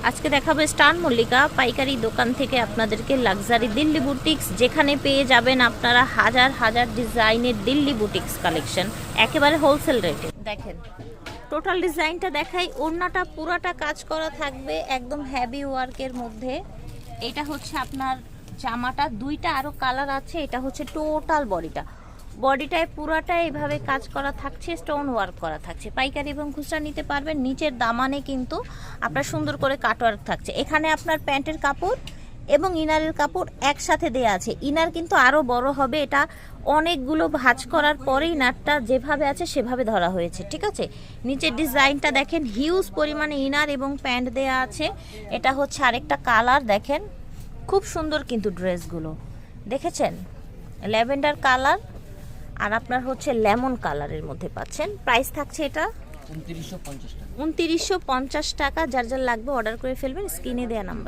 আজকে দেখাবো স্টার মল্লিকা পাইকারি দোকান থেকে আপনাদেরকে লাক্সারি দিল্লি বুটিক্স, যেখানে পেয়ে যাবেন আপনারা হাজার হাজার ডিজাইনের দিল্লি বুটিক্স কালেকশন একেবারে হোলসেল রেটে। দেখেন টোটাল ডিজাইনটা দেখাই, ওড়নাটা পুরাটা কাজ করা থাকবে একদম হেভি ওয়ার্কের মধ্যে। এটা হচ্ছে আপনার জামাটা, দুইটা আরো কালার আছে। এটা হচ্ছে টোটাল বডিটায় পুরাটা এইভাবে কাজ করা থাকছে, স্টোন ওয়ার্ক করা থাকছে। পাইকারি এবং খুচরা নিতে পারবেন। নিচের দামানে কিন্তু আপনার সুন্দর করে কাটওয়ার্ক থাকছে। এখানে আপনার প্যান্টের কাপড় এবং ইনারের কাপড় একসাথে দেয়া আছে। ইনার কিন্তু আরও বড় হবে, এটা অনেকগুলো ভাঁজ করার পরে ইনারটা যেভাবে আছে সেভাবে ধরা হয়েছে, ঠিক আছে। নিচের ডিজাইনটা দেখেন, হিউজ পরিমাণে ইনার এবং প্যান্ট দেয়া আছে। এটা হচ্ছে আরেকটা কালার, দেখেন খুব সুন্দর কিন্তু ড্রেসগুলো দেখেছেন, ল্যাভেন্ডার কালার আর আপনার হচ্ছে লেমন কালারের মধ্যে পাচ্ছেন। প্রাইস থাকছে এটা 2950 টাকা। 2950 টাকা। যার যার লাগবে অর্ডার করে ফেলবেন, স্ক্রিনে দেওয়া নাম্বার।